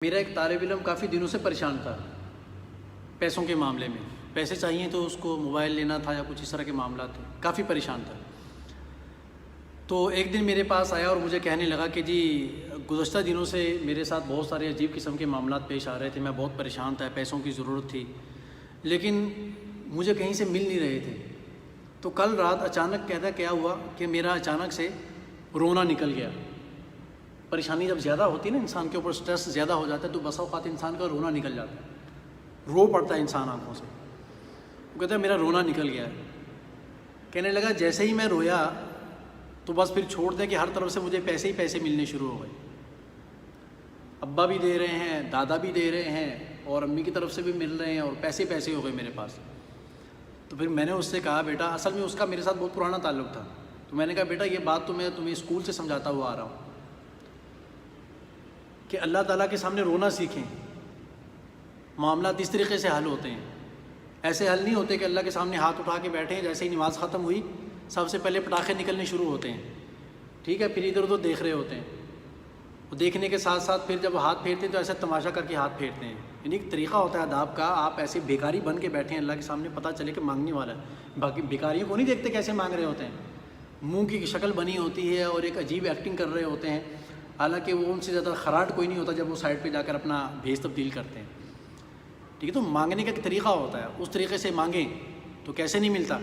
میرا ایک طالب علم کافی دنوں سے پریشان تھا پیسوں کے معاملے میں. پیسے چاہیے تو اس کو موبائل لینا تھا یا کچھ اس طرح کے معاملات تھے. کافی پریشان تھا. تو ایک دن میرے پاس آیا اور مجھے کہنے لگا کہ جی گزشتہ دنوں سے میرے ساتھ بہت سارے عجیب قسم کے معاملات پیش آ رہے تھے. میں بہت پریشان تھا, پیسوں کی ضرورت تھی لیکن مجھے کہیں سے مل نہیں رہے تھے. تو کل رات اچانک کہتا کیا ہوا کہ میرا اچانک سے رونا نکل گیا. پریشانی جب زیادہ ہوتی ہے نا, انسان کے اوپر سٹریس زیادہ ہو جاتا ہے تو بسا اوقات انسان کا رونا نکل جاتا ہے, رو پڑتا ہے انسان آنکھوں سے. وہ کہتا ہے میرا رونا نکل گیا ہے. کہنے لگا جیسے ہی میں رویا تو بس پھر چھوڑ دیں کہ ہر طرف سے مجھے پیسے ہی پیسے ملنے شروع ہو گئے. ابا بھی دے رہے ہیں, دادا بھی دے رہے ہیں اور امی کی طرف سے بھی مل رہے ہیں اور پیسے پیسے ہو گئے میرے پاس. تو پھر میں نے اس سے کہا بیٹا, اصل میں اس کا میرے ساتھ بہت پرانا تعلق تھا, تو میں نے کہا بیٹا یہ بات تو میں تمہیں اسکول سے سمجھاتا ہوا آ رہا ہوں کہ اللہ تعالیٰ کے سامنے رونا سیکھیں. معاملات اس طریقے سے حل ہوتے ہیں. ایسے حل نہیں ہوتے کہ اللہ کے سامنے ہاتھ اٹھا کے بیٹھے ہیں, جیسے ہی نماز ختم ہوئی سب سے پہلے پٹاخے نکلنے شروع ہوتے ہیں, ٹھیک ہے, پھر ادھر ادھر دیکھ رہے ہوتے ہیں. وہ دیکھنے کے ساتھ ساتھ پھر جب ہاتھ پھیرتے ہیں تو ایسا تماشا کر کے ہاتھ پھیرتے ہیں. یعنی ایک طریقہ ہوتا ہے اداب کا, آپ ایسے بھیکاری بن کے بیٹھے ہیں اللہ کے سامنے, پتہ چلے کہ مانگنے والا ہے. باقی بھیکاریوں کو نہیں دیکھتے کیسے مانگ رہے ہوتے ہیں, منہ کی شکل بنی ہوتی ہے اور ایک عجیب ایکٹنگ کر رہے ہوتے ہیں, حالانکہ وہ ان سے زیادہ خراٹ کوئی نہیں ہوتا جب وہ سائڈ پہ جا کر اپنا بھیس تبدیل کرتے ہیں. ٹھیک ہے, تو مانگنے کا ایک طریقہ ہوتا ہے, اس طریقے سے مانگیں تو کیسے نہیں ملتا.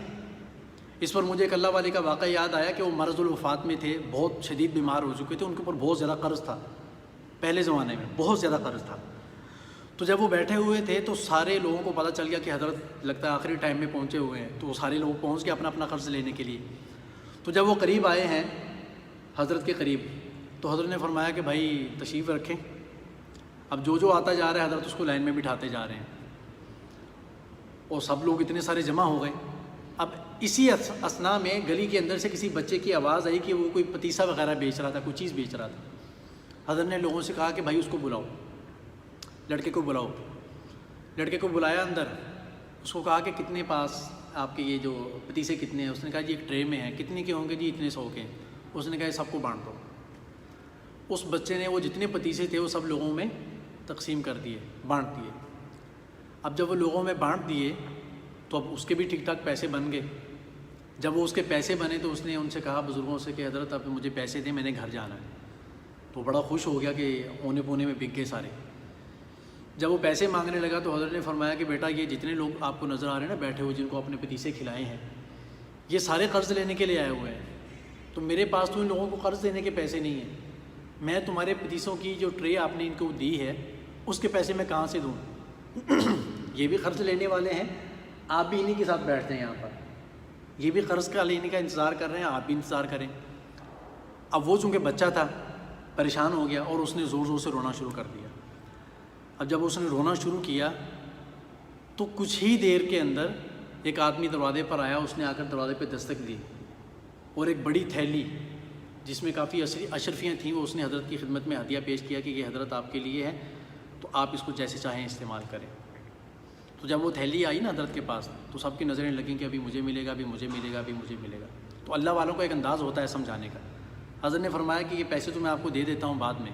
اس پر مجھے ایک اللہ والے کا واقعہ یاد آیا کہ وہ مرض الوفات میں تھے, بہت شدید بیمار ہو چکے تھے, ان کے اوپر بہت زیادہ قرض تھا, پہلے زمانے میں بہت زیادہ قرض تھا. تو جب وہ بیٹھے ہوئے تھے تو سارے لوگوں کو پتہ چل گیا کہ حضرت لگتا ہے آخری ٹائم میں پہنچے ہوئے ہیں, تو وہ سارے لوگ پہنچ گئے اپنا اپنا قرض لینے کے لیے. تو جب وہ قریب آئے ہیں حضرت کے قریب, تو حضرت نے فرمایا کہ بھائی تشریف رکھیں. اب جو آتا جا رہا ہے حضرت اس کو لائن میں بٹھاتے جا رہے ہیں اور سب لوگ اتنے سارے جمع ہو گئے. اب اسی اثنا میں گلی کے اندر سے کسی بچے کی آواز آئی کہ وہ کوئی پتیسا وغیرہ بیچ رہا تھا, کوئی چیز بیچ رہا تھا. حضرت نے لوگوں سے کہا کہ بھائی اس کو بلاؤ, لڑکے کو بلاؤ. لڑکے کو بلایا اندر, اس کو کہا کہ کتنے پاس آپ کے یہ جو پتیسے کتنے ہیں. اس نے کہا جی ایک ٹرے میں ہیں. کتنے کے ہوں گے جی, اتنے 100 کے ہیں. اس نے کہا سب کو بانٹ دو. اس بچے نے وہ جتنے پتیسے تھے وہ سب لوگوں میں تقسیم کر دیے, بانٹ دیے. اب جب وہ لوگوں میں بانٹ دیے تو اب اس کے بھی ٹھیک ٹھاک پیسے بن گئے. جب وہ اس کے پیسے بنے تو اس نے ان سے کہا بزرگوں سے کہ حضرت اب مجھے پیسے دیں, میں نے گھر جانا ہے. تو بڑا خوش ہو گیا کہ اونے پونے میں بک گئے سارے. جب وہ پیسے مانگنے لگا تو حضرت نے فرمایا کہ بیٹا یہ جتنے لوگ آپ کو نظر آ رہے ہیں نا بیٹھے ہوئے, جن کو اپنے پتیسے کھلائے ہیں, یہ سارے قرض لینے کے لیے آئے ہوئے ہیں. تو میرے پاس تو ان لوگوں کو قرض دینے کے پیسے نہیں ہیں. میں تمہارے پتیسوں کی جو ٹرے آپ نے ان کو دی ہے اس کے پیسے میں کہاں سے دوں. یہ بھی قرض لینے والے ہیں, آپ بھی انہی کے ساتھ بیٹھتے ہیں یہاں پر. یہ بھی قرض کا لینے کا انتظار کر رہے ہیں, آپ بھی انتظار کریں. اب وہ چونکہ بچہ تھا پریشان ہو گیا اور اس نے زور زور سے رونا شروع کر دیا. اب جب اس نے رونا شروع کیا تو کچھ ہی دیر کے اندر ایک آدمی دروازے پر آیا. اس نے آ کر دروازے پہ دستک دی اور ایک بڑی تھیلی جس میں کافی اشرفیاں تھیں وہ اس نے حضرت کی خدمت میں ہدیہ پیش کیا کہ یہ حضرت آپ کے لیے ہے, تو آپ اس کو جیسے چاہیں استعمال کریں. تو جب وہ تھیلی آئی نا حضرت کے پاس تو سب کی نظریں لگیں کہ ابھی مجھے ملے گا, ابھی مجھے ملے گا, ابھی مجھے ملے گا. تو اللہ والوں کا ایک انداز ہوتا ہے سمجھانے کا. حضرت نے فرمایا کہ یہ پیسے تو میں آپ کو دے دیتا ہوں بعد میں,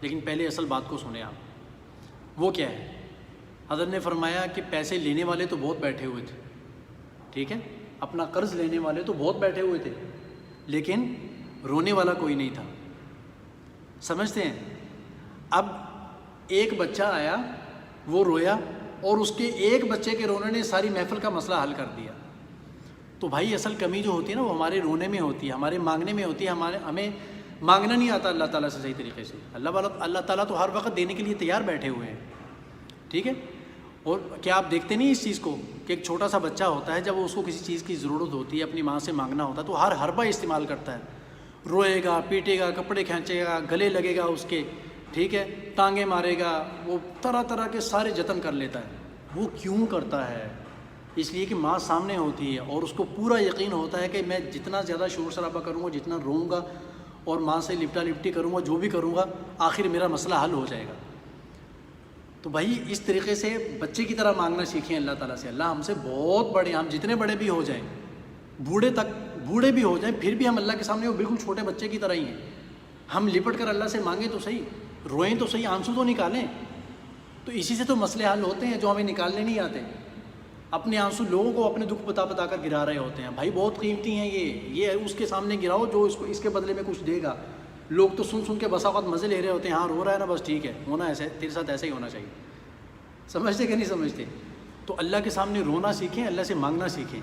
لیکن پہلے اصل بات کو سنیں آپ. وہ کیا ہے؟ حضرت نے فرمایا کہ پیسے لینے والے تو بہت بیٹھے ہوئے تھے, ٹھیک ہے, اپنا قرض لینے والے تو بہت بیٹھے ہوئے تھے, لیکن رونے والا کوئی نہیں تھا. سمجھتے ہیں؟ اب ایک بچہ آیا, وہ رویا اور اس کے ایک بچے کے رونے نے ساری محفل کا مسئلہ حل کر دیا. تو بھائی اصل کمی جو ہوتی ہے نا وہ ہمارے رونے میں ہوتی ہے, ہمارے مانگنے میں ہوتی ہے. ہمیں مانگنا نہیں آتا اللہ تعالیٰ سے صحیح طریقے سے. اللہ تعالیٰ تو ہر وقت دینے کے لیے تیار بیٹھے ہوئے ہیں, ٹھیک ہے. اور کیا آپ دیکھتے نہیں اس چیز کو کہ ایک چھوٹا سا بچہ ہوتا ہے, جب وہ اس کو کسی چیز کی ضرورت ہوتی ہے, اپنی ماں سے مانگنا ہوتا ہے, تو ہر حربہ استعمال کرتا ہے. روئے گا, پیٹے گا, کپڑے کھینچے گا, گلے لگے گا اس کے, ٹھیک ہے, ٹانگیں مارے گا, وہ طرح طرح کے سارے جتن کر لیتا ہے. وہ کیوں کرتا ہے؟ اس لیے کہ ماں سامنے ہوتی ہے اور اس کو پورا یقین ہوتا ہے کہ میں جتنا زیادہ شور شرابہ کروں گا, جتنا روؤں گا اور ماں سے لپٹا لپٹی کروں گا, جو بھی کروں گا, آخر میرا مسئلہ حل ہو جائے گا. تو بھائی اس طریقے سے بچے کی طرح مانگنا سیکھیں اللہ تعالیٰ سے. اللہ ہم سے بہت بڑے, ہم جتنے بڑے بھی ہو جائیں, بوڑھے بھی ہو جائیں, پھر بھی ہم اللہ کے سامنے وہ بالکل چھوٹے بچے کی طرح ہی ہیں. ہم لپٹ کر اللہ سے مانگیں تو صحیح, روئیں تو صحیح، آنسو تو نکالیں. تو اسی سے تو مسئلے حل ہوتے ہیں جو ہمیں نکالنے نہیں آتے. اپنے آنسو لوگوں کو اپنے دکھ بتا بتا کر گرا رہے ہوتے ہیں. بھائی بہت قیمتی ہیں یہ اس کے سامنے گراؤ جو اس کے بدلے میں کچھ دے گا. لوگ تو سن سن کے بسا اوقات مزے لے رہے ہوتے ہیں. ہاں رو رہا ہے نا، بس ٹھیک ہے، ہونا ایسے تیرے ساتھ ایسا ہی ہونا چاہیے. سمجھتے کہ نہیں سمجھتے؟ تو اللہ کے سامنے رونا سیکھیں، اللہ سے مانگنا سیکھیں.